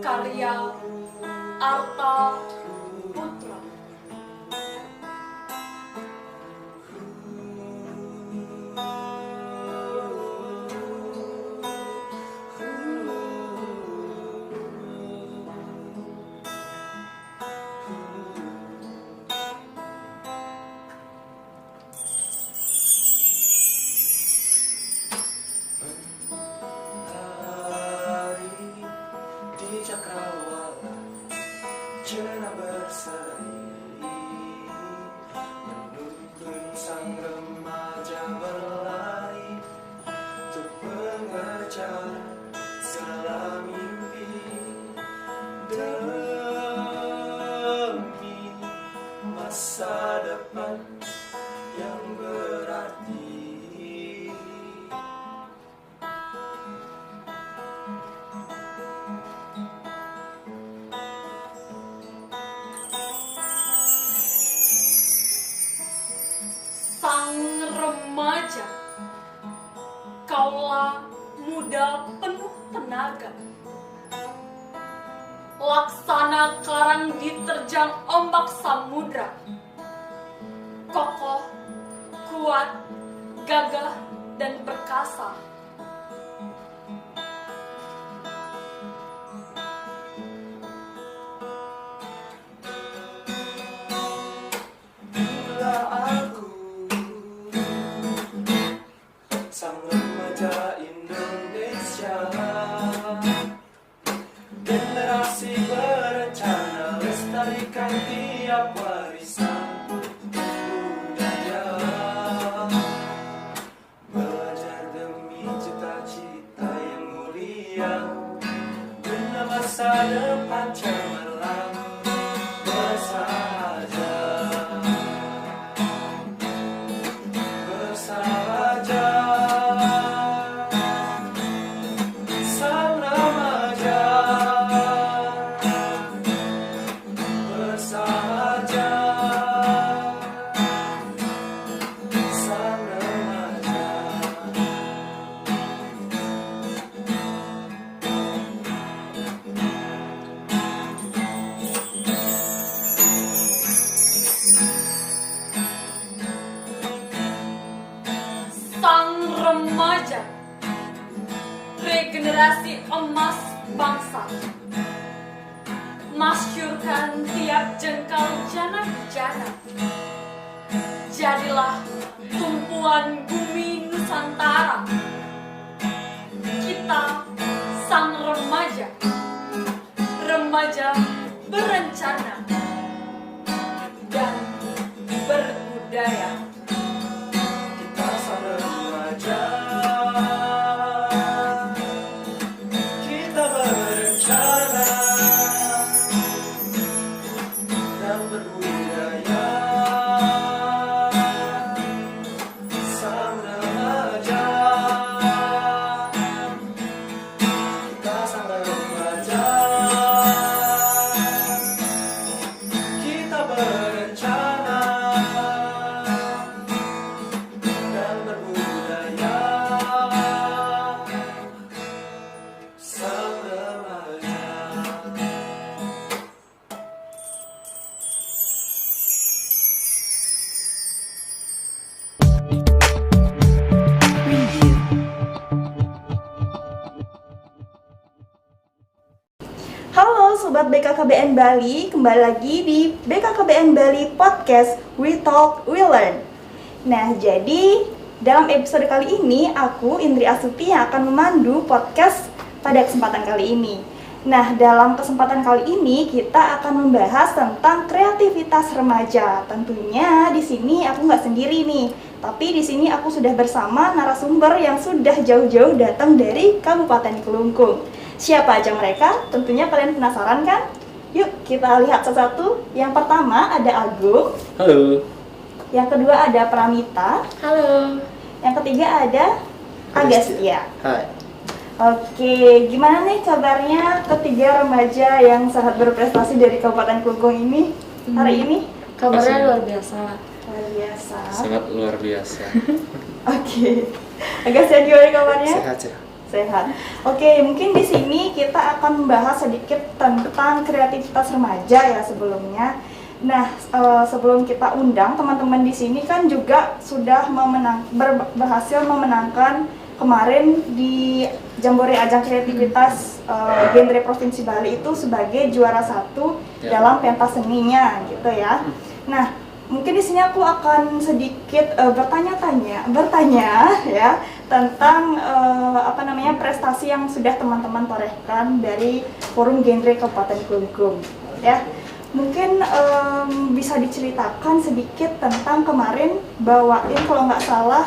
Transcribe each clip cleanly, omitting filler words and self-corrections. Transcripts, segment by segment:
Karya Arta Putra. Cakrawala Jena berseri menuntun sang remaja berlari untuk mengejar segala mimpi demi masa depan yang berarti. Sang remaja, kaulah muda penuh tenaga. Laksana karang diterjang ombak samudra. Kokoh, kuat, gagah, dan perkasa. Bila aku sang remaja Indonesia, generasi berencana lestarikan tiap warisan budaya, belajar demi cita-cita yang mulia, guna masa depan cemerlang bersahaja. Sang remaja, regenerasi emas bangsa. Masyurkan tiap jengkal jana-jana. Jadilah tumpuan bumi Nusantara. Kita sang remaja, remaja berencana dan berbudaya. Kita berencana dan berbudaya. Sang remaja, kita sang remaja. Kita berencana dan berbudaya. Sang remaja. Halo Sobat BKKBN Bali, kembali lagi di BKKBN Bali Podcast We Talk, We Learn. Nah, jadi dalam episode kali ini aku, Indri Astuti, yang akan memandu podcast pada kesempatan kali ini. Nah, dalam kesempatan kali ini kita akan membahas tentang kreativitas remaja. Tentunya di sini aku nggak sendiri nih, tapi di sini aku sudah bersama narasumber yang sudah jauh-jauh datang dari Kabupaten Kelungkung. Siapa aja mereka? Tentunya kalian penasaran kan? Yuk kita lihat satu-satu. Yang pertama ada Agung. Halo. Yang kedua ada Pramita. Halo. Yang ketiga ada Agastia. Hai. Oke, gimana nih kabarnya ketiga remaja yang sangat berprestasi dari Kabupaten Kelungkung ini hari ini? Kabarnya luar biasa. Luar biasa. Sangat luar biasa. Oke. Agastia gimana kabarnya? Sehat ya. Sehat. Oke, mungkin di sini kita akan membahas sedikit tentang kreativitas remaja ya sebelumnya. Nah, sebelum kita undang teman-teman di sini kan juga sudah berhasil memenangkan kemarin di Jambore Ajang Kreativitas Genre Provinsi Bali itu sebagai juara 1 dalam pentas seninya gitu ya. Nah, mungkin di sini aku akan sedikit bertanya ya tentang prestasi yang sudah teman-teman torehkan dari Forum Genre Kabupaten Klungkung ya. Mungkin bisa diceritakan sedikit tentang kemarin bawain kalau nggak salah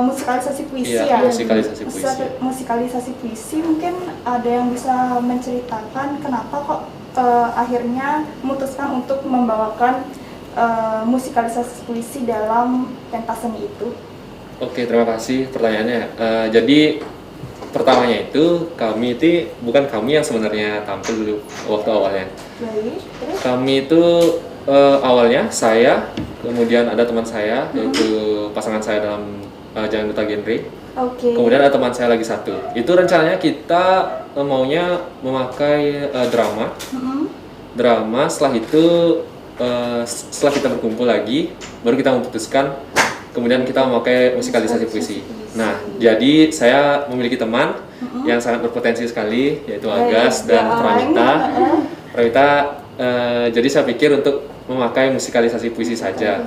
musikalisasi puisi ya. Musikalisasi puisi mungkin ada yang bisa menceritakan kenapa kok akhirnya memutuskan untuk membawakan musikalisasi puisi dalam pentas seni itu. Oke, terima kasih pertanyaannya. Jadi pertamanya itu bukan kami yang sebenarnya tampil dulu waktu awalnya. Baik, terus? Kami itu awalnya saya, kemudian ada teman saya yaitu pasangan saya dalam Jalan Duta Genre. Oke. Kemudian ada teman saya lagi satu. Itu rencananya kita maunya memakai drama. Drama setelah itu setelah kita berkumpul lagi baru kita memutuskan kemudian kita memakai musikalisasi puisi. Nah, jadi saya memiliki teman yang sangat berpotensi sekali yaitu Agas dan Pramita. Jadi saya pikir untuk memakai musikalisasi puisi saja.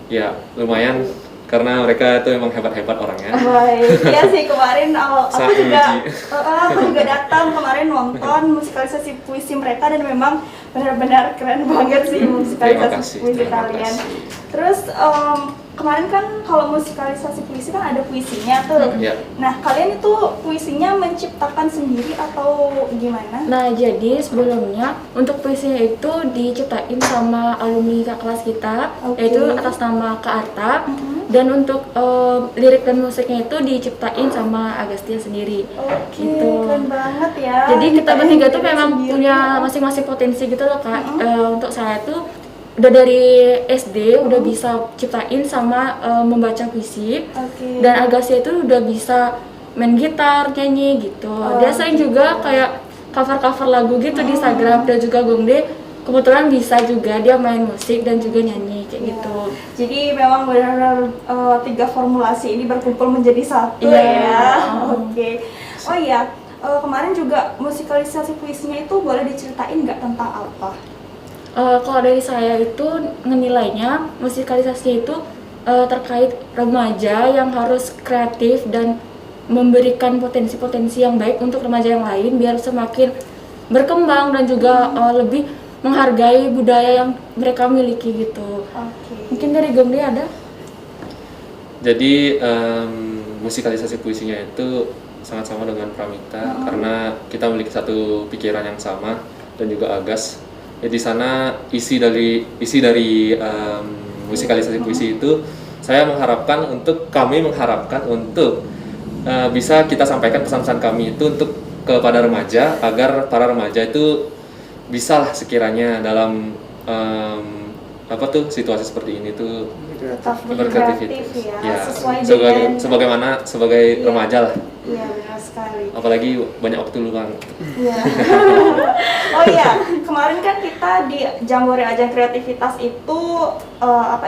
Ya, lumayan karena mereka itu memang hebat-hebat orangnya. Baik, iya sih kemarin aku juga datang kemarin nonton musikalisasi puisi mereka dan memang benar-benar keren banget sih musikalisasi puisi kalian. Terus kemarin kan kalau musikalisasi puisi kan ada puisinya tuh. Nah, kalian itu puisinya menciptakan sendiri atau gimana? Nah, jadi sebelumnya untuk puisinya itu diciptain sama alumni Kak kelas kita, yaitu atas nama Kak Arta. Dan untuk lirik dan musiknya itu diciptain sama Agustia sendiri. Gitu. Keren banget ya. Jadi kita bertiga tuh memang punya masing-masing potensi gitu loh Kak. Untuk saya tuh udah dari SD udah bisa ciptain sama membaca puisi. Dan Agustia itu udah bisa main gitar, nyanyi gitu. Dia sering juga kayak cover-cover lagu gitu di Instagram. Dan juga Gongde kebetulan bisa juga dia main musik dan juga nyanyi kayak gitu. Jadi memang benar-benar 3 formulasi ini berkumpul menjadi satu ya. Oke. Oh iya, kemarin juga musikalisasi puisinya itu boleh diceritain nggak tentang apa? Kalau dari saya itu ngenilainya musikalisasi itu terkait remaja yang harus kreatif dan memberikan potensi-potensi yang baik untuk remaja yang lain biar semakin berkembang dan juga lebih menghargai budaya yang mereka miliki gitu. Mungkin dari Gongde ada? Jadi musikalisasi puisinya itu sangat sama dengan Pramita karena kita memiliki satu pikiran yang sama dan juga Agas. Ya, di sana isi dari musikalisasi puisi itu kami mengharapkan untuk bisa kita sampaikan pesan-pesan kami itu untuk kepada remaja agar para remaja itu bisa lah sekiranya dalam situasi seperti ini tuh berkreativitas ya, sebagai remaja lah. Iya, benar sekali. Apalagi banyak waktu luang. Iya. Oh iya, kemarin kan kita di Jambore Ajang Kreativitas itu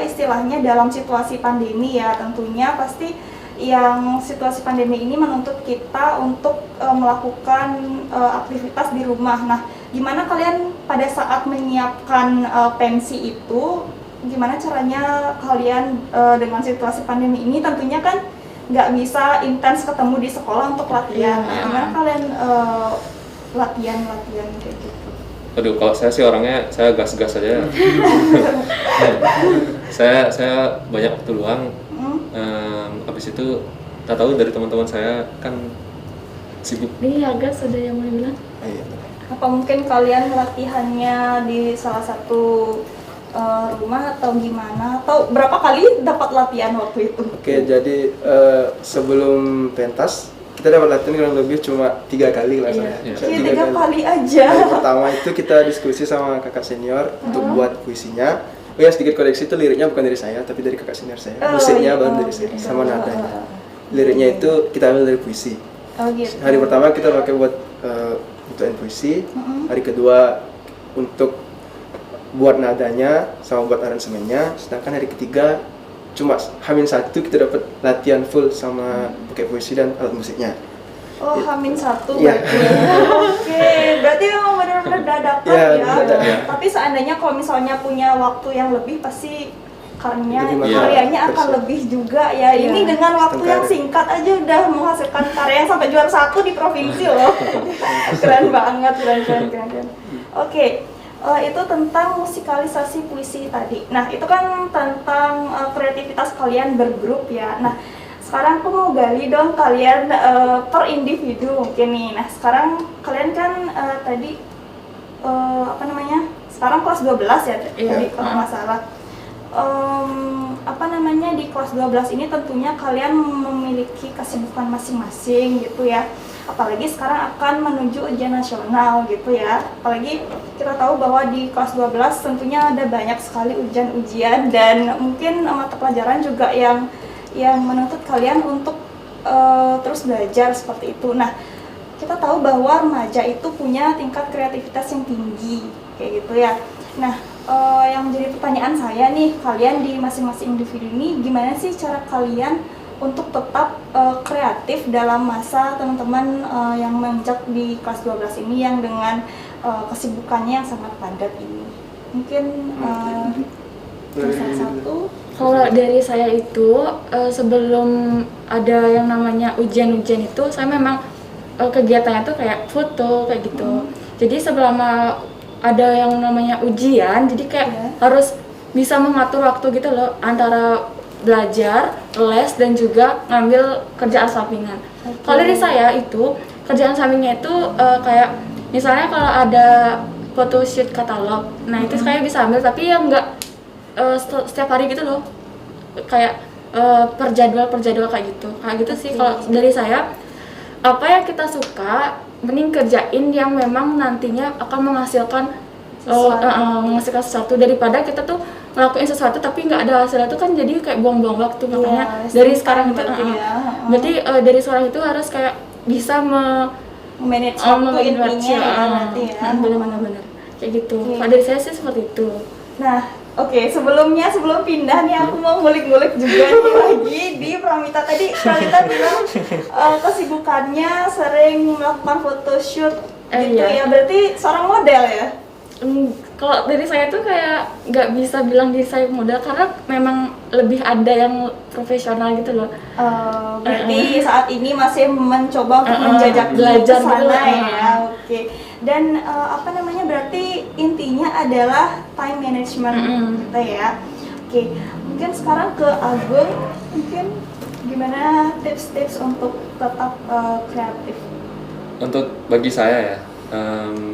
istilahnya dalam situasi pandemi ya, tentunya pasti yang situasi pandemi ini menuntut kita untuk melakukan aktivitas di rumah. Nah, gimana kalian pada saat menyiapkan pensi itu, gimana caranya kalian dengan situasi pandemi ini tentunya kan nggak bisa intens ketemu di sekolah untuk latihan. Nah, gimana kalian latihan kayak gitu? Aduh, kalau saya sih orangnya saya gas-gas aja. saya banyak waktu luang. Habis itu tak tahu dari teman-teman saya kan sibuk. Ini Agas ada yang mau bilang? Apa mungkin kalian latihannya di salah satu rumah atau gimana? Atau berapa kali dapat latihan waktu itu? Oke, jadi sebelum pentas kita dapat latihan kurang lebih cuma 3 kali lah saya. Iya, 3 kali aja. Yang pertama itu kita diskusi sama kakak senior untuk buat puisinya. Oh ya, sedikit koreksi, itu liriknya bukan dari saya tapi dari kakak senior saya. Musiknya baru dari saya sama nadanya. liriknya itu kita ambil dari puisi. Oh gitu. Hari pertama kita pakai buat butuhin puisi, hari kedua untuk buat nadanya sama buat aransemennya, sedangkan hari ketiga cuma H-1 kita dapat latihan full sama pakai puisi dan alat musiknya. Oh, H-1 Iya. berarti. Oke, berarti memang benar-benar dadakan Iya, ya. dadakan. Tapi seandainya kalau misalnya punya waktu yang lebih pasti Lebih maksimal. karyanya akan Persen. lebih juga ya. Ini dengan waktu yang Karya. singkat aja udah menghasilkan karya yang sampai juara 1 di provinsi loh. Keren banget, keren. Oke. Itu tentang musikalisasi puisi tadi. Nah, itu kan tentang kreativitas kalian bergrup ya. Nah, sekarang aku mau gali dong kalian per individu mungkin nih. Nah, sekarang kalian kan tadi sekarang kelas 12 ya tadi kalau nggak salah. Di kelas 12 ini tentunya kalian memiliki kesibukan masing-masing gitu ya. Apalagi sekarang akan menuju ujian nasional gitu ya. Apalagi kita tahu bahwa di kelas 12 tentunya ada banyak sekali ujian-ujian dan mungkin mata pelajaran juga yang menuntut kalian untuk terus belajar seperti itu. Nah, kita tahu bahwa remaja itu punya tingkat kreativitas yang tinggi kayak gitu ya. Nah, yang menjadi pertanyaan saya nih, kalian di masing-masing individu ini gimana sih cara kalian untuk tetap kreatif dalam masa teman-teman yang menginjak di kelas 12 ini yang dengan kesibukannya yang sangat padat ini? Mungkin salah satu. Kalau dari saya itu sebelum ada yang namanya ujian-ujian itu saya memang kegiatannya tuh kayak foto kayak gitu. Jadi sebelum ada yang namanya ujian, jadi kayak harus bisa mengatur waktu gitu loh antara belajar, les dan juga ngambil kerjaan sampingan. Kalau dari saya itu kerjaan sampingnya itu kayak misalnya kalau ada photoshoot katalog, nah itu saya bisa ambil tapi ya nggak setiap hari gitu loh, kayak per jadwal kayak gitu sih. Kalau dari saya apa yang kita suka mending kerjain yang memang nantinya akan menghasilkan sesuatu daripada kita tuh ngelakuin sesuatu tapi nggak ada hasilnya tuh kan jadi kayak buang-buang waktu. Makanya dari sekarang itu berarti dari sekarang itu harus kayak bisa manage waktu intinya berarti ya. Benar-benar kayak gitu. Kalau dari saya sih seperti itu. Nah, sebelum pindah nih aku mau ngulik-ngulik juga nih lagi di Pramita. Tadi Pramita bilang kesibukannya sering melakukan photoshoot gitu ya. Berarti seorang model ya? Kalau dari saya tuh kayak nggak bisa bilang diri saya model karena memang lebih ada yang profesional gitu loh. Berarti saat ini masih mencoba untuk menjajaki belajar kesana gitu. Ya. Oke. Dan berarti intinya adalah time management gitu ya. Oke. Mungkin sekarang ke Agung, mungkin gimana tips-tips untuk tetap kreatif? Untuk bagi saya ya,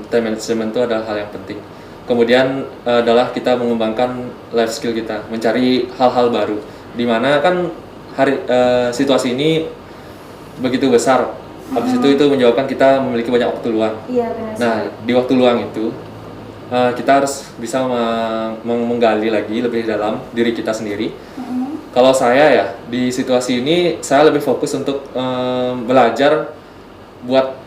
time management itu adalah hal yang penting. Kemudian adalah kita mengembangkan life skill kita, mencari hal-hal baru. Dimana kan situasi ini begitu besar. Habis itu menyebabkan kita memiliki banyak waktu luang. Iya, benar. Nah, di waktu luang itu kita harus bisa menggali lagi lebih dalam diri kita sendiri. Kalau saya ya di situasi ini saya lebih fokus untuk belajar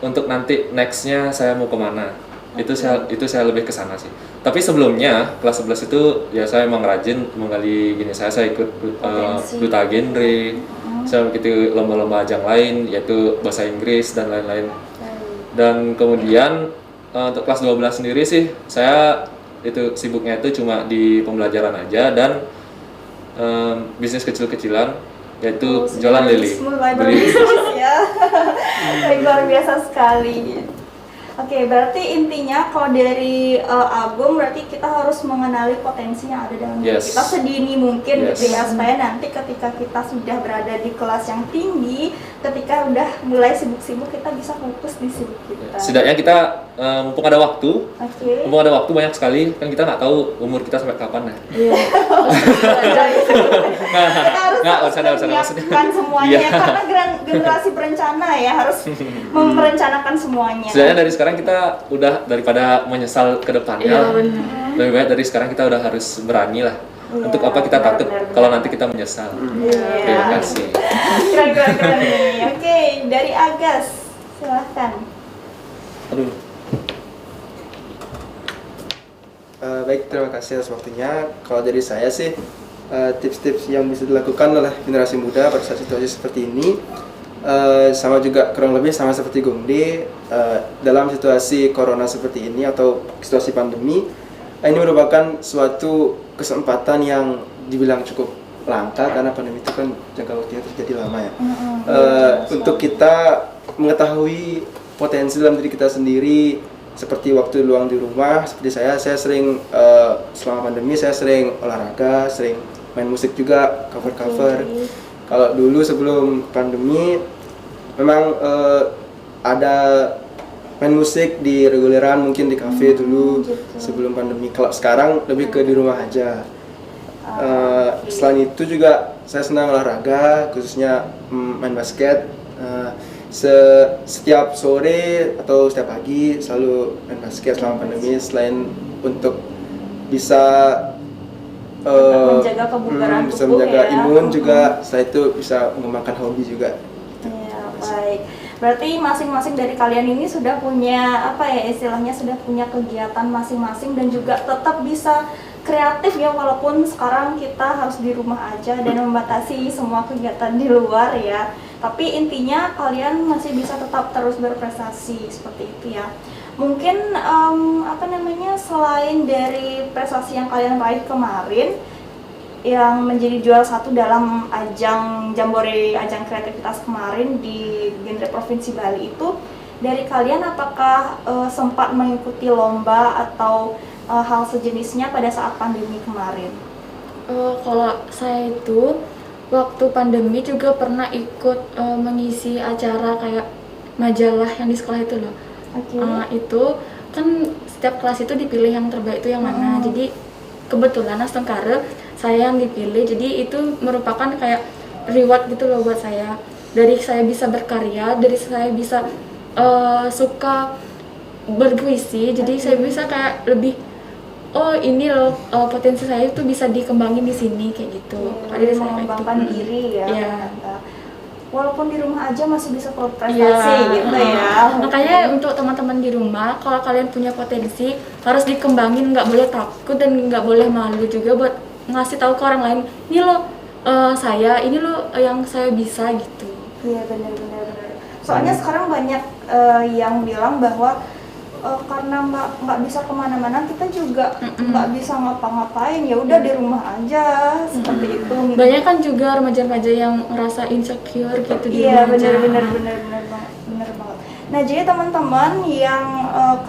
untuk nanti nextnya saya mau kemana. Itu saya lebih ke sana sih. Tapi sebelumnya kelas 11 itu ya saya emang rajin menggali gini. Saya ikut duta genre. Saya mengikuti lomba-lomba ajang lain yaitu bahasa Inggris dan lain-lain. Dan kemudian untuk kelas 12 sendiri sih saya itu sibuknya itu cuma di pembelajaran aja dan bisnis kecil-kecilan yaitu jualan lili. Mulai berbisnis ya. Luar biasa sekali. Oke, berarti intinya kalau dari Agung berarti kita harus mengenali potensi yang ada dalam diri kita sedini mungkin gitu ya, supaya nanti ketika kita sudah berada di kelas yang tinggi, ketika udah mulai sibuk-sibuk kita bisa fokus di sibuk kita. Setidaknya kita mumpung ada waktu, banyak sekali kan kita nggak tahu umur kita sampai kapan ya. Kita harus menyiapkan semuanya ya, karena generasi berencana ya harus merencanakan semuanya. Setidaknya dari sekarang kita udah daripada menyesal ke depannya, lebih baik dari sekarang kita udah harus berani lah Untuk apa kita benar, takut benar, kalau benar. nanti kita menyesal. Iya. Terima kasih. Keren nih. Oke, dari Agas, silahkan. Aduh. Baik, terima kasih atas waktunya. Kalau dari saya sih, tips-tips yang bisa dilakukan oleh generasi muda pada saat situasi seperti ini, sama juga kurang lebih sama seperti Gongde, dalam situasi corona seperti ini atau situasi pandemi, ini merupakan suatu kesempatan yang dibilang cukup langka karena pandemi itu kan jangka waktunya terjadi lama ya. Untuk kita mengetahui potensi dalam diri kita sendiri, seperti waktu luang di rumah, seperti saya sering selama pandemi saya sering olahraga, sering main musik juga, cover-cover. Kalau dulu sebelum pandemi memang ada main musik di reguleran, mungkin di kafe dulu sebelum pandemi. Kalau sekarang lebih ke di rumah aja. Selain itu juga saya senang olahraga, khususnya main basket. Setiap sore atau setiap pagi selalu main basket selama pandemi, selain untuk bisa menjaga kebugaran bisa tubuh menjaga ya. imun juga, setelah itu bisa mengembangkan hobi juga. Ya, baik. Berarti masing-masing dari kalian ini sudah punya apa ya, istilahnya sudah punya kegiatan masing-masing dan juga tetap bisa kreatif ya, walaupun sekarang kita harus di rumah aja dan membatasi semua kegiatan di luar ya. Tapi intinya kalian masih bisa tetap terus berprestasi seperti itu ya. Mungkin selain dari prestasi yang kalian raih kemarin yang menjadi juara 1 dalam ajang Jambore, ajang kreativitas kemarin di genre Provinsi Bali itu, dari kalian apakah sempat mengikuti lomba atau hal sejenisnya pada saat pandemi kemarin? Kalau saya itu waktu pandemi juga pernah ikut mengisi acara kayak majalah yang di sekolah itu loh. Itu kan setiap kelas itu dipilih yang terbaik itu yang mana. Jadi kebetulan Astengkare saya yang dipilih, jadi itu merupakan kayak reward gitu loh buat saya. Dari saya bisa berkarya, dari saya bisa suka berpuisi, jadi saya bisa kayak lebih, oh ini loh potensi saya itu bisa dikembangin di sini kayak gitu. Jadi mengembangkan diri ya. Iya. Walaupun di rumah aja masih bisa berprestasi gitu ya. Makanya untuk teman-teman di rumah, kalau kalian punya potensi harus dikembangin, nggak boleh takut dan nggak boleh malu juga buat ngasih tahu ke orang lain, ini loh saya, ini loh yang saya bisa gitu. Iya, benar. Soalnya sekarang banyak yang bilang bahwa karena nggak bisa kemana-mana, kita juga nggak bisa ngapa-ngapain, ya udah di rumah aja seperti itu. Banyak kan juga remaja-remaja yang ngerasa insecure gitu di Iya, rumah aja. benar banget. Nah, jadi teman-teman yang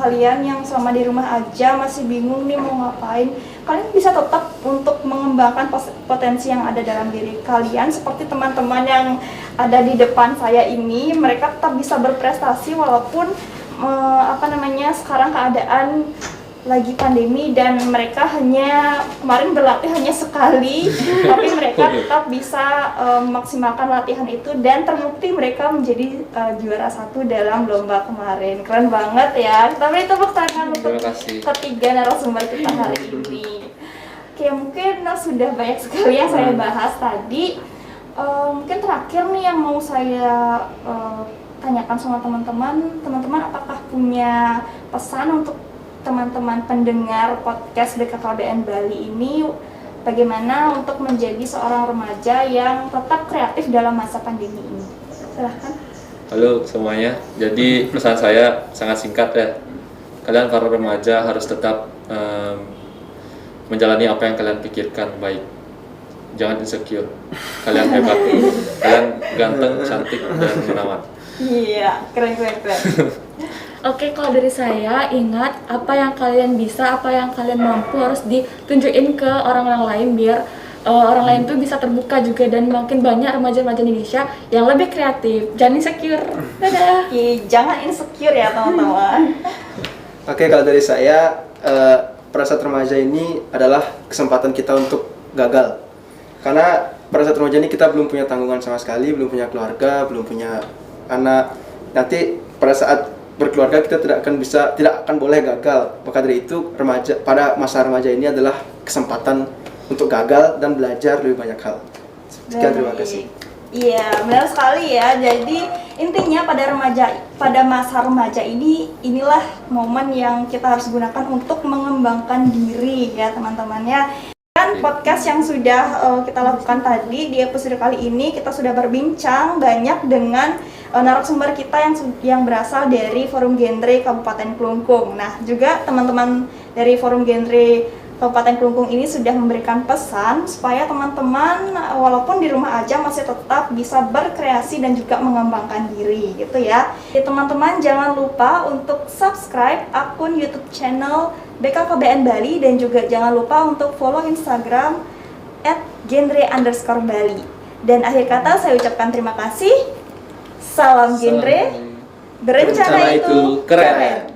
kalian yang selama di rumah aja masih bingung nih mau ngapain, kalian bisa tetap untuk mengembangkan potensi yang ada dalam diri kalian, seperti teman-teman yang ada di depan saya ini. Mereka tetap bisa berprestasi walaupun sekarang keadaan lagi pandemi dan mereka hanya kemarin berlatih hanya sekali, tapi mereka tetap bisa memaksimalkan latihan itu dan terbukti mereka menjadi juara 1 dalam lomba kemarin. Keren banget ya. Kita beri tepuk tangan untuk ketiga narasumber kita hari ini. Oke, mungkin sudah banyak sekali yang saya bahas tadi. Mungkin terakhir nih yang mau saya tanyakan sama teman-teman apakah punya pesan untuk teman-teman pendengar podcast BKKBN Bali ini, bagaimana untuk menjadi seorang remaja yang tetap kreatif dalam masa pandemi ini? Silahkan. Halo semuanya, jadi pesan saya sangat singkat ya. Kalian para remaja harus tetap menjalani apa yang kalian pikirkan baik. Jangan insecure. Kalian hebat, kalian ganteng, cantik, dan menawan. Iya, keren. Oke, kalau dari saya, ingat apa yang kalian bisa, apa yang kalian mampu harus ditunjukin ke orang-orang lain biar orang lain tuh bisa terbuka juga dan makin banyak remaja-remaja Indonesia yang lebih kreatif. Jangan insecure. Dadah. Oke, jangan insecure ya teman-teman. Oke, kalau dari saya, pada saat remaja ini adalah kesempatan kita untuk gagal. Karena pada saat remaja ini kita belum punya tanggungan sama sekali, belum punya keluarga, belum punya anak. Nanti pada saat berkeluarga kita tidak akan boleh gagal. Maka dari itu pada masa remaja ini adalah kesempatan untuk gagal dan belajar lebih banyak hal. Sekian, terima kasih. Iya, benar sekali ya. Jadi intinya pada masa remaja inilah momen yang kita harus gunakan untuk mengembangkan diri ya teman-teman ya. Dan podcast yang sudah kita lakukan tadi di episode kali ini, kita sudah berbincang banyak dengan narasumber kita yang berasal dari Forum Genre Kabupaten Klungkung. Nah, juga teman-teman dari Forum Genre Kabupaten Klungkung ini sudah memberikan pesan supaya teman-teman walaupun di rumah aja masih tetap bisa berkreasi dan juga mengembangkan diri gitu ya. Jadi teman-teman jangan lupa untuk subscribe akun YouTube channel BKKBN Bali dan juga jangan lupa untuk follow Instagram @genre_bali. Dan akhir kata saya ucapkan terima kasih. Salam genre, berencana itu keren.